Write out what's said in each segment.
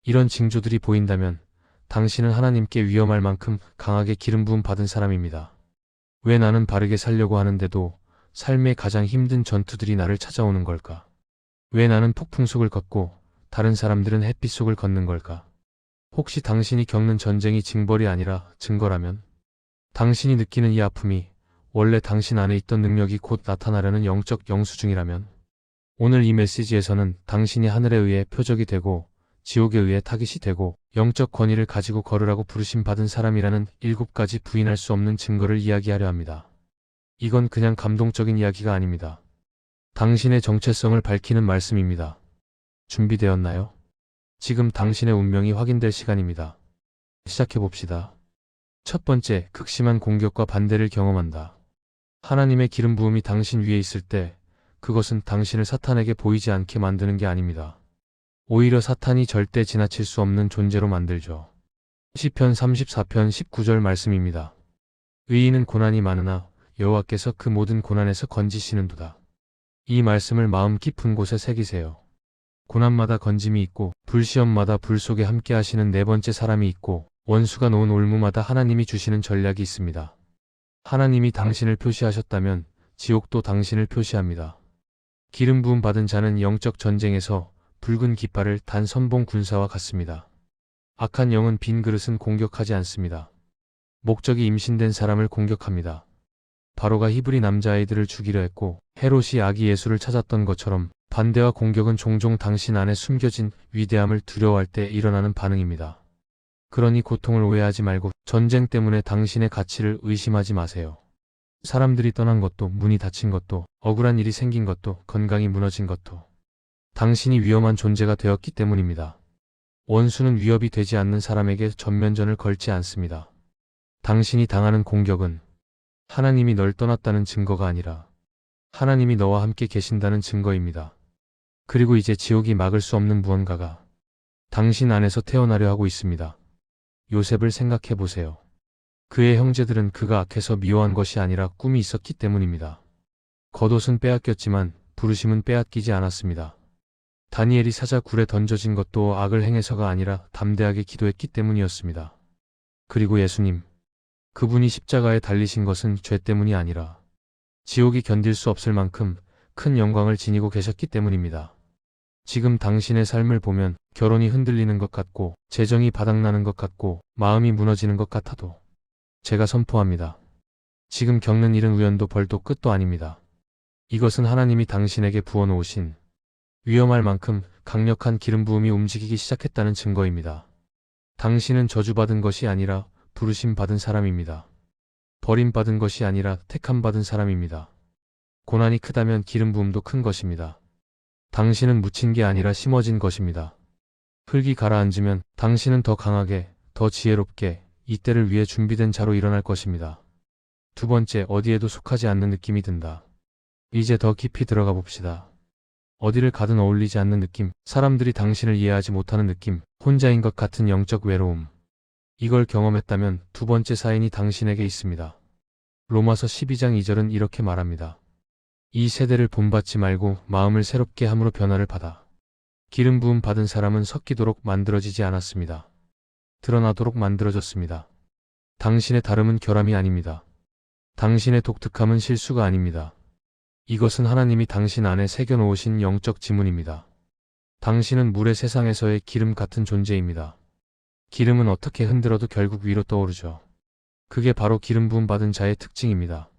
이런 징조들이 보인다면 당신은 하나님께 위험할 만큼 강하게 기름 부음 받은 사람입니다. 왜 나는 바르게 살려고 하는데도 삶의 가장 힘든 전투들이 나를 찾아오는 걸까? 왜 나는 폭풍 속을 걷고 다른 사람들은 햇빛 속을 걷는 걸까? 혹시 당신이 겪는 전쟁이 징벌이 아니라 증거라면? 당신이 느끼는 이 아픔이 원래 당신 안에 있던 능력이 곧 나타나려는 영적 영수증이라면? 오늘 이 메시지에서는 당신이 하늘에 의해 표적이 되고 지옥에 의해 타깃이 되고 영적 권위를 가지고 걸으라고 부르심 받은 사람이라는 7가지 부인할 수 없는 증거를 이야기하려 합니다. 이건 그냥 감동적인 이야기가 아닙니다. 당신의 정체성을 밝히는 말씀입니다. 준비되었나요? 지금 당신의 운명이 확인될 시간입니다. 시작해봅시다. 첫 번째, 극심한 공격과 반대를 경험한다. 하나님의 기름 부음이 당신 위에 있을 때 그것은 당신을 사탄에게 보이지 않게 만드는 게 아닙니다. 오히려 사탄이 절대 지나칠 수 없는 존재로 만들죠. 시편 34편 19절 말씀입니다. 의인은 고난이 많으나 여호와께서 그 모든 고난에서 건지시는도다. 이 말씀을 마음 깊은 곳에 새기세요. 고난마다 건짐이 있고 불시험마다 불 속에 함께 하시는 네 번째 사람이 있고 원수가 놓은 올무마다 하나님이 주시는 전략이 있습니다. 하나님이 당신을 표시하셨다면 지옥도 당신을 표시합니다. 기름 부음 받은 자는 영적 전쟁에서 붉은 깃발을 단 선봉 군사와 같습니다. 악한 영은 빈 그릇은 공격하지 않습니다. 목적이 임신된 사람을 공격합니다. 바로가 히브리 남자아이들을 죽이려 했고 헤롯이 아기 예수를 찾았던 것처럼 반대와 공격은 종종 당신 안에 숨겨진 위대함을 두려워할 때 일어나는 반응입니다. 그러니 고통을 오해하지 말고 전쟁 때문에 당신의 가치를 의심하지 마세요. 사람들이 떠난 것도, 문이 닫힌 것도, 억울한 일이 생긴 것도, 건강이 무너진 것도 당신이 위험한 존재가 되었기 때문입니다. 원수는 위협이 되지 않는 사람에게 전면전을 걸지 않습니다. 당신이 당하는 공격은 하나님이 널 떠났다는 증거가 아니라 하나님이 너와 함께 계신다는 증거입니다. 그리고 이제 지옥이 막을 수 없는 무언가가 당신 안에서 태어나려 하고 있습니다. 요셉을 생각해 보세요. 그의 형제들은 그가 악해서 미워한 것이 아니라 꿈이 있었기 때문입니다. 겉옷은 빼앗겼지만 부르심은 빼앗기지 않았습니다. 다니엘이 사자 굴에 던져진 것도 악을 행해서가 아니라 담대하게 기도했기 때문이었습니다. 그리고 예수님, 그분이 십자가에 달리신 것은 죄 때문이 아니라 지옥이 견딜 수 없을 만큼 큰 영광을 지니고 계셨기 때문입니다. 지금 당신의 삶을 보면 결혼이 흔들리는 것 같고 재정이 바닥나는 것 같고 마음이 무너지는 것 같아도 제가 선포합니다. 지금 겪는 일은 우연도 벌도 끝도 아닙니다. 이것은 하나님이 당신에게 부어놓으신 위험할 만큼 강력한 기름 부음이 움직이기 시작했다는 증거입니다. 당신은 저주받은 것이 아니라 부르심 받은 사람입니다. 버림받은 것이 아니라 택함 받은 사람입니다. 고난이 크다면 기름 부음도 큰 것입니다. 당신은 묻힌 게 아니라 심어진 것입니다. 흙이 가라앉으면 당신은 더 강하게, 더 지혜롭게 이 때를 위해 준비된 자로 일어날 것입니다. 두 번째, 어디에도 속하지 않는 느낌이 든다. 이제 더 깊이 들어가 봅시다. 어디를 가든 어울리지 않는 느낌, 사람들이 당신을 이해하지 못하는 느낌, 혼자인 것 같은 영적 외로움. 이걸 경험했다면 두 번째 사인이 당신에게 있습니다. 로마서 12장 2절은 이렇게 말합니다. 이 세대를 본받지 말고 마음을 새롭게 함으로 변화를 받아. 기름 부음 받은 사람은 섞이도록 만들어지지 않았습니다. 드러나도록 만들어졌습니다. 당신의 다름은 결함이 아닙니다. 당신의 독특함은 실수가 아닙니다. 이것은 하나님이 당신 안에 새겨놓으신 영적 지문입니다. 당신은 물의 세상에서의 기름 같은 존재입니다. 기름은 어떻게 흔들어도 결국 위로 떠오르죠. 그게 바로 기름 부음 받은 자의 특징입니다.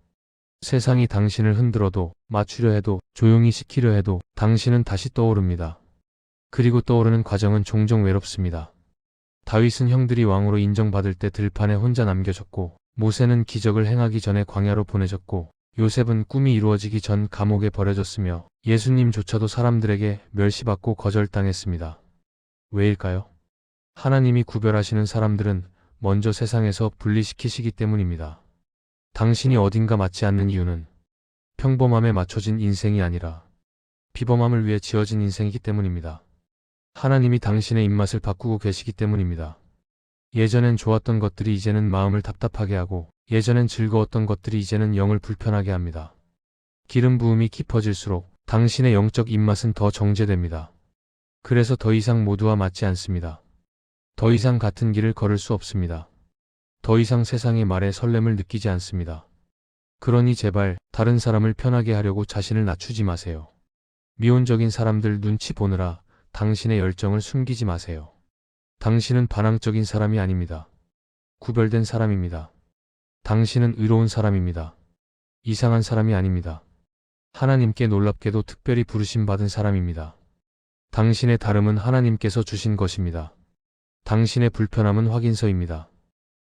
세상이 당신을 흔들어도, 맞추려 해도, 조용히 시키려 해도 당신은 다시 떠오릅니다. 그리고 떠오르는 과정은 종종 외롭습니다. 다윗은 형들이 왕으로 인정받을 때 들판에 혼자 남겨졌고, 모세는 기적을 행하기 전에 광야로 보내졌고, 요셉은 꿈이 이루어지기 전 감옥에 버려졌으며 예수님조차도 사람들에게 멸시받고 거절당했습니다. 왜일까요? 하나님이 구별하시는 사람들은 먼저 세상에서 분리시키시기 때문입니다. 당신이 어딘가 맞지 않는 이유는 평범함에 맞춰진 인생이 아니라 비범함을 위해 지어진 인생이기 때문입니다. 하나님이 당신의 입맛을 바꾸고 계시기 때문입니다. 예전엔 좋았던 것들이 이제는 마음을 답답하게 하고 예전엔 즐거웠던 것들이 이제는 영을 불편하게 합니다. 기름 부음이 깊어질수록 당신의 영적 입맛은 더 정제됩니다. 그래서 더 이상 모두와 맞지 않습니다. 더 이상 같은 길을 걸을 수 없습니다. 더 이상 세상의 말에 설렘을 느끼지 않습니다. 그러니 제발 다른 사람을 편하게 하려고 자신을 낮추지 마세요. 미온적인 사람들 눈치 보느라 당신의 열정을 숨기지 마세요. 당신은 반항적인 사람이 아닙니다. 구별된 사람입니다. 당신은 의로운 사람입니다. 이상한 사람이 아닙니다. 하나님께 놀랍게도 특별히 부르심 받은 사람입니다. 당신의 다름은 하나님께서 주신 것입니다. 당신의 불편함은 확인서입니다.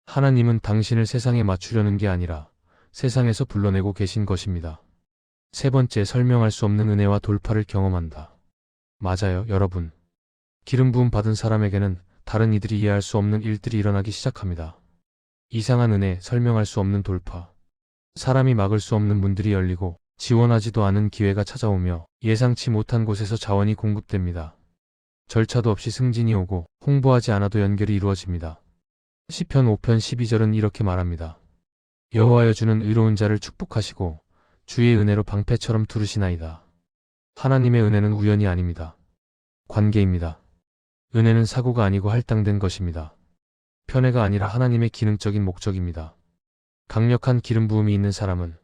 하나님은 당신을 세상에 맞추려는 게 아니라 세상에서 불러내고 계신 것입니다. 세 번째, 설명할 수 없는 은혜와 돌파를 경험한다. 맞아요, 여러분. 기름 부음 받은 사람에게는 다른 이들이 이해할 수 없는 일들이 일어나기 시작합니다. 이상한 은혜, 설명할 수 없는 돌파. 사람이 막을 수 없는 문들이 열리고 지원하지도 않은 기회가 찾아오며 예상치 못한 곳에서 자원이 공급됩니다. 절차도 없이 승진이 오고 홍보하지 않아도 연결이 이루어집니다. 시편 5편 12절은 이렇게 말합니다. 여호와여 주는 의로운 자를 축복하시고 주의 은혜로 방패처럼 두르시나이다. 하나님의 은혜는 우연이 아닙니다. 관계입니다. 은혜는 사고가 아니고 할당된 것입니다. 편애가 아니라 하나님의 기능적인 목적입니다. 강력한 기름 부음이 있는 사람은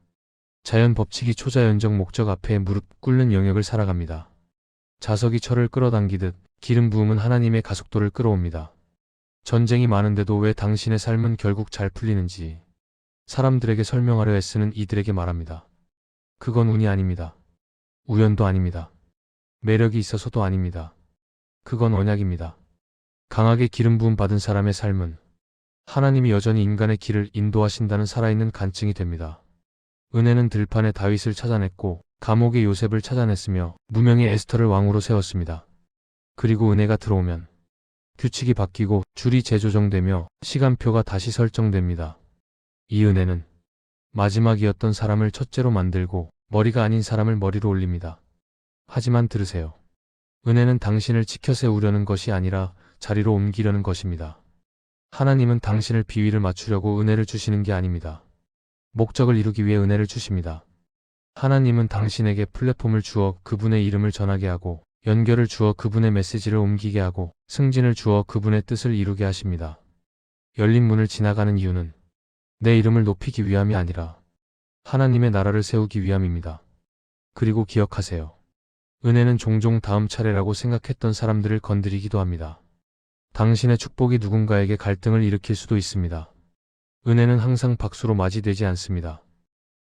자연 법칙이 초자연적 목적 앞에 무릎 꿇는 영역을 살아갑니다. 자석이 철을 끌어당기듯 기름 부음은 하나님의 가속도를 끌어옵니다. 전쟁이 많은데도 왜 당신의 삶은 결국 잘 풀리는지 사람들에게 설명하려 애쓰는 이들에게 말합니다. 그건 운이 아닙니다. 우연도 아닙니다. 매력이 있어서도 아닙니다. 그건 언약입니다. 강하게 기름 부음 받은 사람의 삶은 하나님이 여전히 인간의 길을 인도하신다는 살아있는 간증이 됩니다. 은혜는 들판의 다윗을 찾아냈고 감옥의 요셉을 찾아냈으며 무명의 에스터를 왕으로 세웠습니다. 그리고 은혜가 들어오면 규칙이 바뀌고 줄이 재조정되며 시간표가 다시 설정됩니다. 이 은혜는 마지막이었던 사람을 첫째로 만들고 머리가 아닌 사람을 머리로 올립니다. 하지만 들으세요. 은혜는 당신을 지켜 세우려는 것이 아니라 자리로 옮기려는 것입니다. 하나님은 당신을 비위를 맞추려고 은혜를 주시는 게 아닙니다. 목적을 이루기 위해 은혜를 주십니다. 하나님은 당신에게 플랫폼을 주어 그분의 이름을 전하게 하고 연결을 주어 그분의 메시지를 옮기게 하고 승진을 주어 그분의 뜻을 이루게 하십니다. 열린 문을 지나가는 이유는 내 이름을 높이기 위함이 아니라 하나님의 나라를 세우기 위함입니다. 그리고 기억하세요. 은혜는 종종 다음 차례라고 생각했던 사람들을 건드리기도 합니다. 당신의 축복이 누군가에게 갈등을 일으킬 수도 있습니다. 은혜는 항상 박수로 맞이되지 않습니다.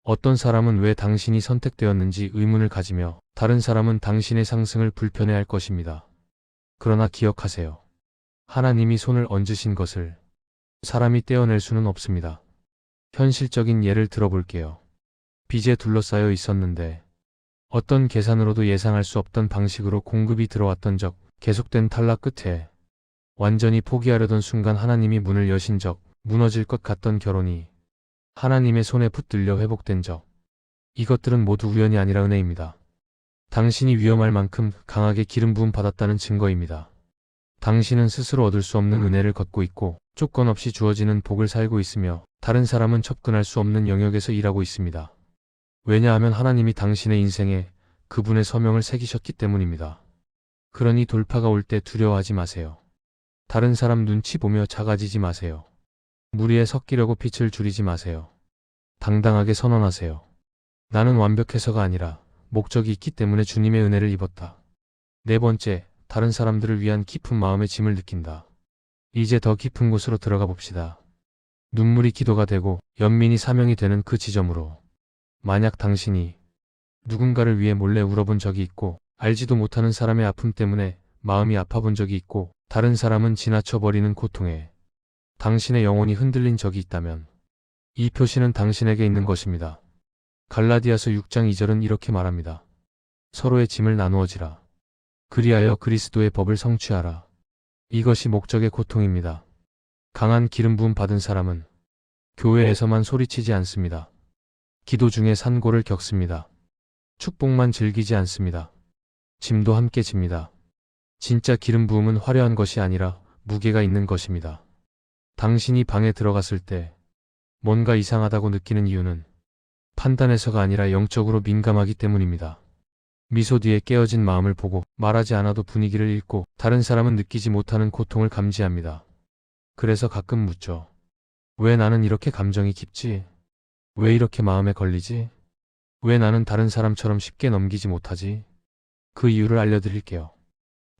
어떤 사람은 왜 당신이 선택되었는지 의문을 가지며 다른 사람은 당신의 상승을 불편해할 것입니다. 그러나 기억하세요. 하나님이 손을 얹으신 것을 사람이 떼어낼 수는 없습니다. 현실적인 예를 들어볼게요. 빚에 둘러싸여 있었는데 어떤 계산으로도 예상할 수 없던 방식으로 공급이 들어왔던 적, 계속된 탈락 끝에 완전히 포기하려던 순간 하나님이 문을 여신 적, 무너질 것 같던 결혼이 하나님의 손에 붙들려 회복된 적. 이것들은 모두 우연이 아니라 은혜입니다. 당신이 위험할 만큼 강하게 기름 부음 받았다는 증거입니다. 당신은 스스로 얻을 수 없는 은혜를 걷고 있고 조건 없이 주어지는 복을 살고 있으며 다른 사람은 접근할 수 없는 영역에서 일하고 있습니다. 왜냐하면 하나님이 당신의 인생에 그분의 서명을 새기셨기 때문입니다. 그러니 돌파가 올 때 두려워하지 마세요. 다른 사람 눈치 보며 작아지지 마세요. 무리에 섞이려고 빛을 줄이지 마세요. 당당하게 선언하세요. 나는 완벽해서가 아니라 목적이 있기 때문에 주님의 은혜를 입었다. 네 번째, 다른 사람들을 위한 깊은 마음의 짐을 느낀다. 이제 더 깊은 곳으로 들어가 봅시다. 눈물이 기도가 되고 연민이 사명이 되는 그 지점으로. 만약 당신이 누군가를 위해 몰래 울어본 적이 있고 알지도 못하는 사람의 아픔 때문에 마음이 아파본 적이 있고 다른 사람은 지나쳐버리는 고통에 당신의 영혼이 흔들린 적이 있다면 이 표시는 당신에게 있는 것입니다. 갈라디아서 6장 2절은 이렇게 말합니다. 서로의 짐을 나누어지라. 그리하여 그리스도의 법을 성취하라. 이것이 목적의 고통입니다. 강한 기름 부음 받은 사람은 교회에서만 소리치지 않습니다. 기도 중에 산고를 겪습니다. 축복만 즐기지 않습니다. 짐도 함께 집니다. 진짜 기름 부음은 화려한 것이 아니라 무게가 있는 것입니다. 당신이 방에 들어갔을 때 뭔가 이상하다고 느끼는 이유는 판단에서가 아니라 영적으로 민감하기 때문입니다. 미소 뒤에 깨어진 마음을 보고 말하지 않아도 분위기를 읽고 다른 사람은 느끼지 못하는 고통을 감지합니다. 그래서 가끔 묻죠. 왜 나는 이렇게 감정이 깊지? 왜 이렇게 마음에 걸리지? 왜 나는 다른 사람처럼 쉽게 넘기지 못하지? 그 이유를 알려드릴게요.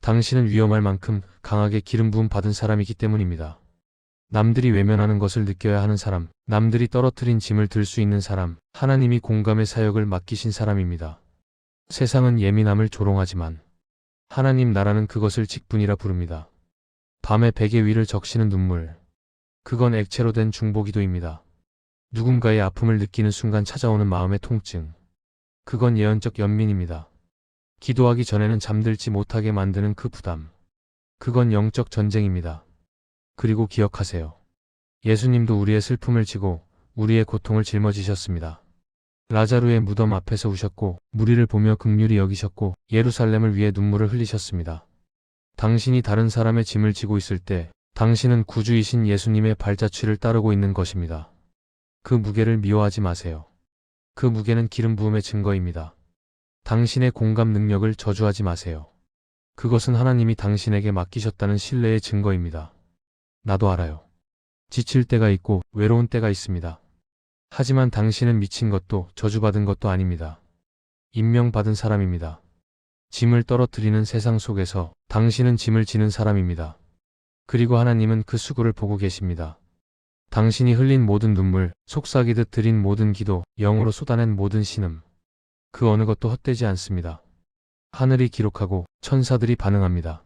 당신은 위험할 만큼 강하게 기름 부음 받은 사람이기 때문입니다. 남들이 외면하는 것을 느껴야 하는 사람, 남들이 떨어뜨린 짐을 들 수 있는 사람, 하나님이 공감의 사역을 맡기신 사람입니다. 세상은 예민함을 조롱하지만 하나님 나라는 그것을 직분이라 부릅니다. 밤에 베개 위를 적시는 눈물, 그건 액체로 된 중보기도입니다. 누군가의 아픔을 느끼는 순간 찾아오는 마음의 통증, 그건 예언적 연민입니다. 기도하기 전에는 잠들지 못하게 만드는 그 부담, 그건 영적 전쟁입니다. 그리고 기억하세요. 예수님도 우리의 슬픔을 지고 우리의 고통을 짊어지셨습니다. 라자루의 무덤 앞에서 우셨고 무리를 보며 긍휼히 여기셨고 예루살렘을 위해 눈물을 흘리셨습니다. 당신이 다른 사람의 짐을 지고 있을 때 당신은 구주이신 예수님의 발자취를 따르고 있는 것입니다. 그 무게를 미워하지 마세요. 그 무게는 기름 부음의 증거입니다. 당신의 공감 능력을 저주하지 마세요. 그것은 하나님이 당신에게 맡기셨다는 신뢰의 증거입니다. 나도 알아요. 지칠 때가 있고 외로운 때가 있습니다. 하지만 당신은 미친 것도 저주받은 것도 아닙니다. 임명받은 사람입니다. 짐을 떨어뜨리는 세상 속에서 당신은 짐을 지는 사람입니다. 그리고 하나님은 그 수고를 보고 계십니다. 당신이 흘린 모든 눈물, 속삭이듯 드린 모든 기도, 영으로 쏟아낸 모든 신음, 그 어느 것도 헛되지 않습니다. 하늘이 기록하고 천사들이 반응합니다.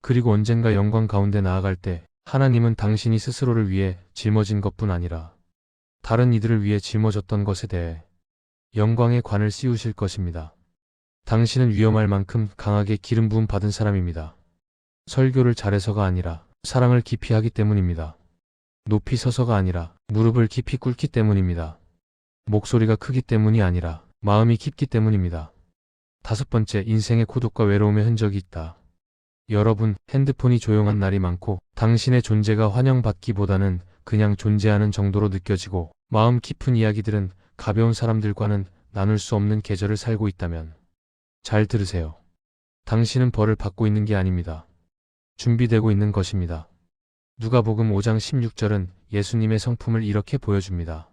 그리고 언젠가 영광 가운데 나아갈 때 하나님은 당신이 스스로를 위해 짊어진 것뿐 아니라 다른 이들을 위해 짊어졌던 것에 대해 영광의 관을 씌우실 것입니다. 당신은 위험할 만큼 강하게 기름 부음 받은 사람입니다. 설교를 잘해서가 아니라 사랑을 깊이 하기 때문입니다. 높이 서서가 아니라 무릎을 깊이 꿇기 때문입니다. 목소리가 크기 때문이 아니라 마음이 깊기 때문입니다. 5번째, 인생의 고독과 외로움의 흔적이 있다. 여러분, 핸드폰이 조용한 날이 많고 당신의 존재가 환영받기보다는 그냥 존재하는 정도로 느껴지고 마음 깊은 이야기들은 가벼운 사람들과는 나눌 수 없는 계절을 살고 있다면 잘 들으세요. 당신은 벌을 받고 있는 게 아닙니다. 준비되고 있는 것입니다. 누가복음 5장 16절은 예수님의 성품을 이렇게 보여줍니다.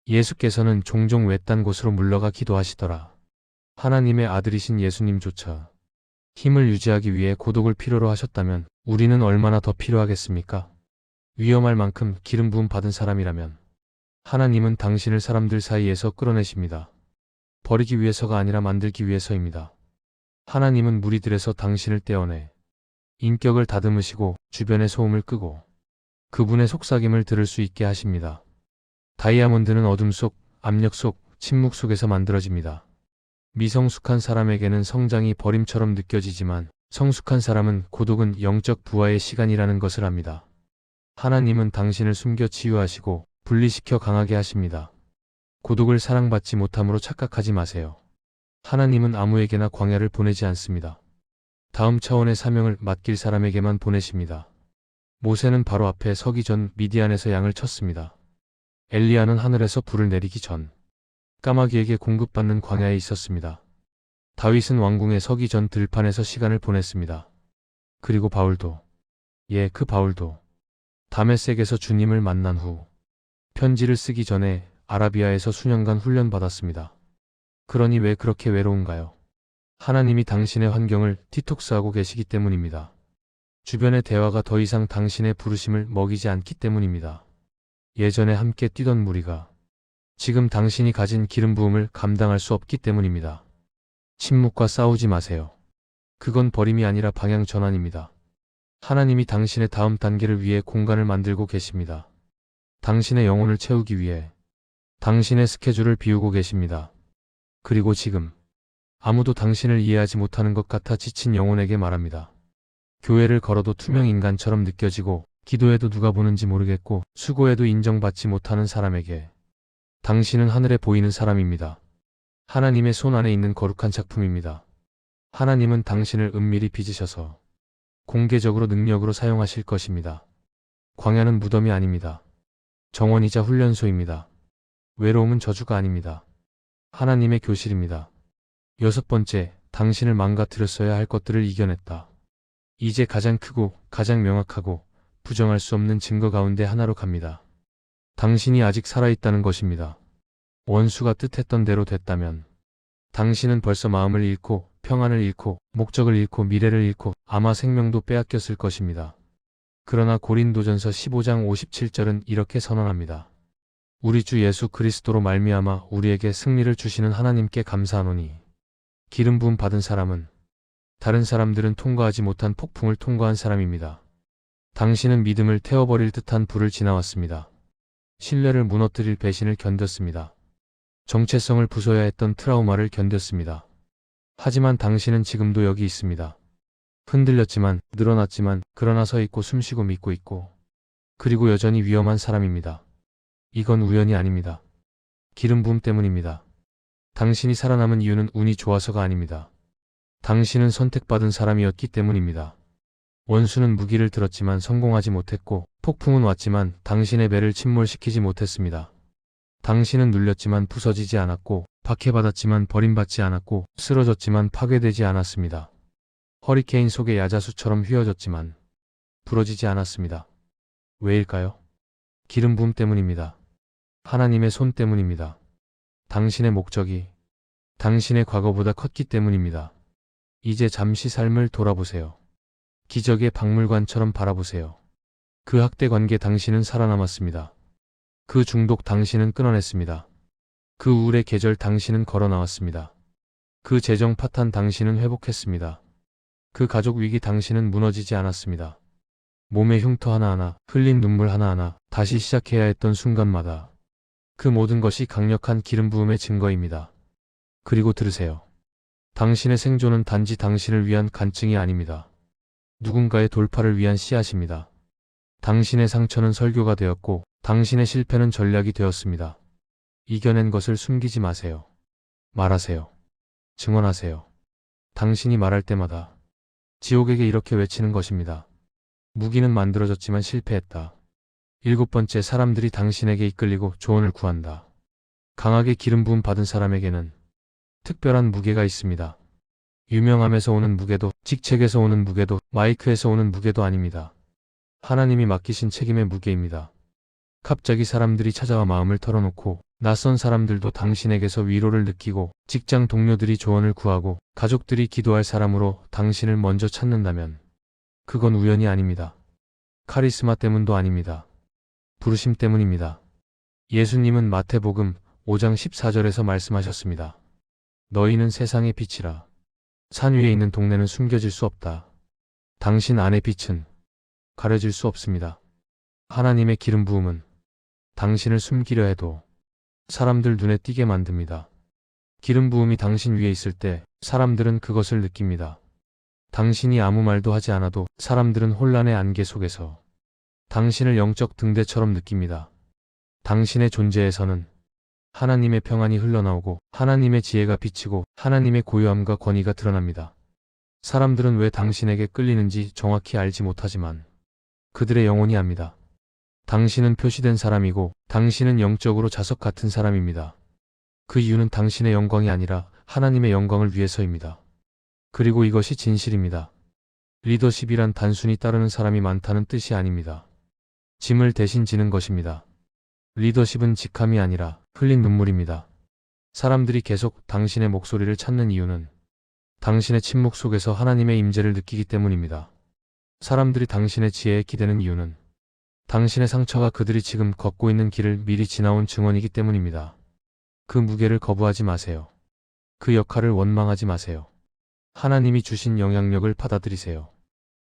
예수께서는 종종 외딴 곳으로 물러가 기도하시더라. 하나님의 아들이신 예수님조차 힘을 유지하기 위해 고독을 필요로 하셨다면 우리는 얼마나 더 필요하겠습니까? 위험할 만큼 기름 부음 받은 사람이라면 하나님은 당신을 사람들 사이에서 끌어내십니다. 버리기 위해서가 아니라 만들기 위해서입니다. 하나님은 무리들에서 당신을 떼어내 인격을 다듬으시고 주변의 소음을 끄고 그분의 속삭임을 들을 수 있게 하십니다. 다이아몬드는 어둠 속, 압력 속, 침묵 속에서 만들어집니다. 미성숙한 사람에게는 성장이 버림처럼 느껴지지만 성숙한 사람은 고독은 영적 부하의 시간이라는 것을 압니다. 하나님은 당신을 숨겨 치유하시고 분리시켜 강하게 하십니다. 고독을 사랑받지 못함으로 착각하지 마세요. 하나님은 아무에게나 광야를 보내지 않습니다. 다음 차원의 사명을 맡길 사람에게만 보내십니다. 모세는 바로 앞에 서기 전 미디안에서 양을 쳤습니다. 엘리야는 하늘에서 불을 내리기 전 까마귀에게 공급받는 광야에 있었습니다. 다윗은 왕궁에 서기 전 들판에서 시간을 보냈습니다. 그리고 바울도, 그 바울도 다메섹에서 주님을 만난 후 편지를 쓰기 전에 아라비아에서 수년간 훈련받았습니다. 그러니 왜 그렇게 외로운가요? 하나님이 당신의 환경을 디톡스하고 계시기 때문입니다. 주변의 대화가 더 이상 당신의 부르심을 먹이지 않기 때문입니다. 예전에 함께 뛰던 무리가 지금 당신이 가진 기름 부음을 감당할 수 없기 때문입니다. 침묵과 싸우지 마세요. 그건 버림이 아니라 방향 전환입니다. 하나님이 당신의 다음 단계를 위해 공간을 만들고 계십니다. 당신의 영혼을 채우기 위해 당신의 스케줄을 비우고 계십니다. 그리고 지금 아무도 당신을 이해하지 못하는 것 같아 지친 영혼에게 말합니다. 교회를 걸어도 투명 인간처럼 느껴지고 기도해도 누가 보는지 모르겠고 수고해도 인정받지 못하는 사람에게 당신은 하늘에 보이는 사람입니다. 하나님의 손 안에 있는 거룩한 작품입니다. 하나님은 당신을 은밀히 빚으셔서 공개적으로 능력으로 사용하실 것입니다. 광야는 무덤이 아닙니다. 정원이자 훈련소입니다. 외로움은 저주가 아닙니다. 하나님의 교실입니다. 6번째, 당신을 망가뜨렸어야 할 것들을 이겨냈다. 이제 가장 크고 가장 명확하고 부정할 수 없는 증거 가운데 하나로 갑니다. 당신이 아직 살아있다는 것입니다. 원수가 뜻했던 대로 됐다면 당신은 벌써 마음을 잃고 평안을 잃고 목적을 잃고 미래를 잃고 아마 생명도 빼앗겼을 것입니다. 그러나 고린도전서 15장 57절은 이렇게 선언합니다. 우리 주 예수 그리스도로 말미암아 우리에게 승리를 주시는 하나님께 감사하노니 기름 부음 받은 사람은 다른 사람들은 통과하지 못한 폭풍을 통과한 사람입니다. 당신은 믿음을 태워버릴 듯한 불을 지나왔습니다. 신뢰를 무너뜨릴 배신을 견뎠습니다. 정체성을 부숴야 했던 트라우마를 견뎠습니다. 하지만 당신은 지금도 여기 있습니다. 흔들렸지만, 늘어났지만, 그러나 서 있고 숨쉬고 믿고 있고, 그리고 여전히 위험한 사람입니다. 이건 우연이 아닙니다. 기름 부음 때문입니다. 당신이 살아남은 이유는 운이 좋아서가 아닙니다. 당신은 선택받은 사람이었기 때문입니다. 원수는 무기를 들었지만 성공하지 못했고, 폭풍은 왔지만 당신의 배를 침몰시키지 못했습니다. 당신은 눌렸지만 부서지지 않았고, 박해받았지만 버림받지 않았고, 쓰러졌지만 파괴되지 않았습니다. 허리케인 속의 야자수처럼 휘어졌지만 부러지지 않았습니다. 왜일까요? 기름 부음 때문입니다. 하나님의 손 때문입니다. 당신의 목적이 당신의 과거보다 컸기 때문입니다. 이제 잠시 삶을 돌아보세요. 기적의 박물관처럼 바라보세요. 그 학대 관계 당신은 살아남았습니다. 그 중독 당신은 끊어냈습니다. 그 우울의 계절 당신은 걸어 나왔습니다. 그 재정 파탄 당신은 회복했습니다. 그 가족 위기 당신은 무너지지 않았습니다. 몸의 흉터 하나하나, 흘린 눈물 하나하나, 다시 시작해야 했던 순간마다 그 모든 것이 강력한 기름 부음의 증거입니다. 그리고 들으세요. 당신의 생존은 단지 당신을 위한 간증이 아닙니다. 누군가의 돌파를 위한 씨앗입니다. 당신의 상처는 설교가 되었고 당신의 실패는 전략이 되었습니다. 이겨낸 것을 숨기지 마세요. 말하세요. 증언하세요. 당신이 말할 때마다 지옥에게 이렇게 외치는 것입니다. 무기는 만들어졌지만 실패했다. 7번째, 사람들이 당신에게 이끌리고 조언을 구한다. 강하게 기름 부음 받은 사람에게는 특별한 무게가 있습니다. 유명함에서 오는 무게도, 직책에서 오는 무게도, 마이크에서 오는 무게도 아닙니다. 하나님이 맡기신 책임의 무게입니다. 갑자기 사람들이 찾아와 마음을 털어놓고 낯선 사람들도 당신에게서 위로를 느끼고 직장 동료들이 조언을 구하고 가족들이 기도할 사람으로 당신을 먼저 찾는다면 그건 우연이 아닙니다. 카리스마 때문도 아닙니다. 부르심 때문입니다. 예수님은 마태복음 5장 14절에서 말씀하셨습니다. 너희는 세상의 빛이라. 산 위에 있는 동네는 숨겨질 수 없다. 당신 안의 빛은 가려질 수 없습니다. 하나님의 기름 부음은 당신을 숨기려 해도 사람들 눈에 띄게 만듭니다. 기름 부음이 당신 위에 있을 때 사람들은 그것을 느낍니다. 당신이 아무 말도 하지 않아도 사람들은 혼란의 안개 속에서 당신을 영적 등대처럼 느낍니다. 당신의 존재에서는 하나님의 평안이 흘러나오고 하나님의 지혜가 비치고 하나님의 고요함과 권위가 드러납니다. 사람들은 왜 당신에게 끌리는지 정확히 알지 못하지만 그들의 영혼이 압니다. 당신은 표시된 사람이고 당신은 영적으로 자석 같은 사람입니다. 그 이유는 당신의 영광이 아니라 하나님의 영광을 위해서입니다. 그리고 이것이 진실입니다. 리더십이란 단순히 따르는 사람이 많다는 뜻이 아닙니다. 짐을 대신 지는 것입니다. 리더십은 직함이 아니라 흘린 눈물입니다. 사람들이 계속 당신의 목소리를 찾는 이유는 당신의 침묵 속에서 하나님의 임재를 느끼기 때문입니다. 사람들이 당신의 지혜에 기대는 이유는 당신의 상처가 그들이 지금 걷고 있는 길을 미리 지나온 증언이기 때문입니다. 그 무게를 거부하지 마세요. 그 역할을 원망하지 마세요. 하나님이 주신 영향력을 받아들이세요.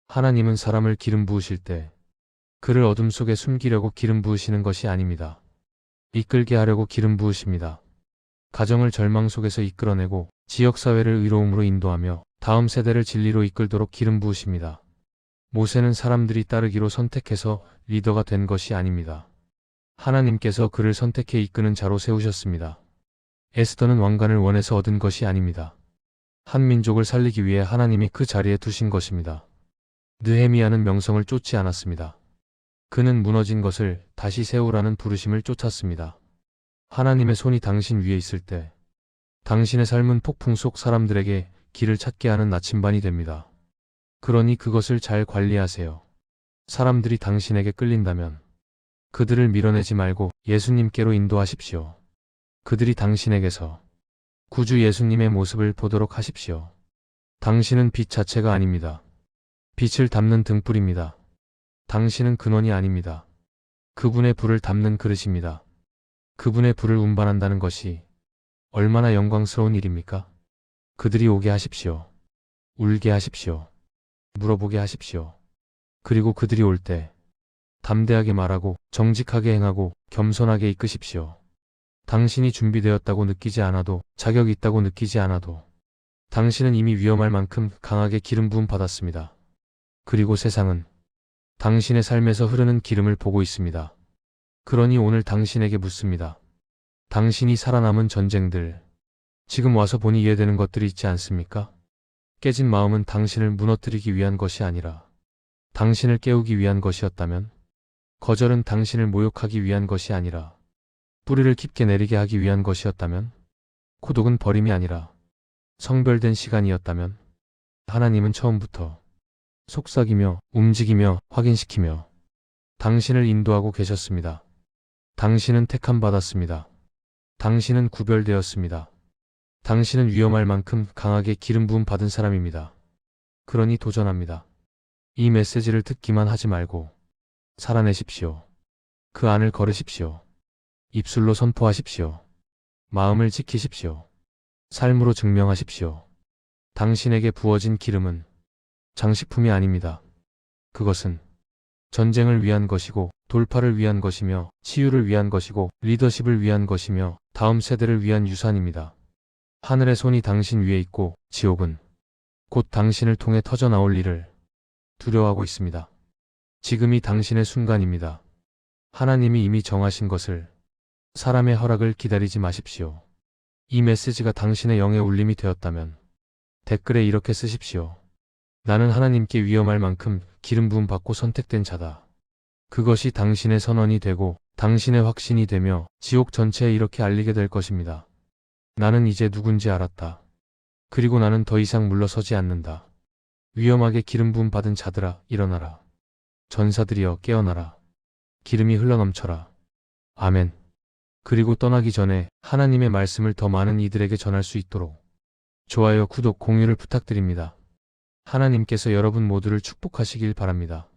하나님은 사람을 기름 부으실 때 그를 어둠 속에 숨기려고 기름 부으시는 것이 아닙니다. 이끌게 하려고 기름 부으십니다. 가정을 절망 속에서 이끌어내고 지역사회를 의로움으로 인도하며 다음 세대를 진리로 이끌도록 기름 부으십니다. 모세는 사람들이 따르기로 선택해서 리더가 된 것이 아닙니다. 하나님께서 그를 선택해 이끄는 자로 세우셨습니다. 에스더는 왕관을 원해서 얻은 것이 아닙니다. 한 민족을 살리기 위해 하나님이 그 자리에 두신 것입니다. 느헤미야는 명성을 쫓지 않았습니다. 그는 무너진 것을 다시 세우라는 부르심을 쫓았습니다. 하나님의 손이 당신 위에 있을 때 당신의 삶은 폭풍 속 사람들에게 길을 찾게 하는 나침반이 됩니다. 그러니 그것을 잘 관리하세요. 사람들이 당신에게 끌린다면 그들을 밀어내지 말고 예수님께로 인도하십시오. 그들이 당신에게서 구주 예수님의 모습을 보도록 하십시오. 당신은 빛 자체가 아닙니다. 빛을 담는 등불입니다. 당신은 근원이 아닙니다. 그분의 불을 담는 그릇입니다. 그분의 불을 운반한다는 것이 얼마나 영광스러운 일입니까? 그들이 오게 하십시오. 울게 하십시오. 물어보게 하십시오. 그리고 그들이 올 때 담대하게 말하고 정직하게 행하고 겸손하게 이끄십시오. 당신이 준비되었다고 느끼지 않아도, 자격 있다고 느끼지 않아도 당신은 이미 위험할 만큼 강하게 기름 부음 받았습니다. 그리고 세상은 당신의 삶에서 흐르는 기름을 보고 있습니다. 그러니 오늘 당신에게 묻습니다. 당신이 살아남은 전쟁들, 지금 와서 보니 이해되는 것들이 있지 않습니까? 깨진 마음은 당신을 무너뜨리기 위한 것이 아니라 당신을 깨우기 위한 것이었다면, 거절은 당신을 모욕하기 위한 것이 아니라 뿌리를 깊게 내리게 하기 위한 것이었다면, 고독은 버림이 아니라 성별된 시간이었다면, 하나님은 처음부터 속삭이며 움직이며 확인시키며 당신을 인도하고 계셨습니다. 당신은 택함 받았습니다. 당신은 구별되었습니다. 당신은 위험할 만큼 강하게 기름 부음 받은 사람입니다. 그러니 도전합니다. 이 메시지를 듣기만 하지 말고 살아내십시오. 그 안을 걸으십시오. 입술로 선포하십시오. 마음을 지키십시오. 삶으로 증명하십시오. 당신에게 부어진 기름은 장식품이 아닙니다. 그것은 전쟁을 위한 것이고, 돌파를 위한 것이며, 치유를 위한 것이고, 리더십을 위한 것이며, 다음 세대를 위한 유산입니다. 하늘의 손이 당신 위에 있고, 지옥은 곧 당신을 통해 터져나올 일을 두려워하고 있습니다. 지금이 당신의 순간입니다. 하나님이 이미 정하신 것을, 사람의 허락을 기다리지 마십시오. 이 메시지가 당신의 영의 울림이 되었다면 댓글에 이렇게 쓰십시오. 나는 하나님께 위험할 만큼 기름 부음 받고 선택된 자다. 그것이 당신의 선언이 되고 당신의 확신이 되며 지옥 전체에 이렇게 알리게 될 것입니다. 나는 이제 누군지 알았다. 그리고 나는 더 이상 물러서지 않는다. 위험하게 기름 부음 받은 자들아, 일어나라. 전사들이여, 깨어나라. 기름이 흘러넘쳐라. 아멘. 그리고 떠나기 전에 하나님의 말씀을 더 많은 이들에게 전할 수 있도록 좋아요, 구독, 공유를 부탁드립니다. 하나님께서 여러분 모두를 축복하시길 바랍니다.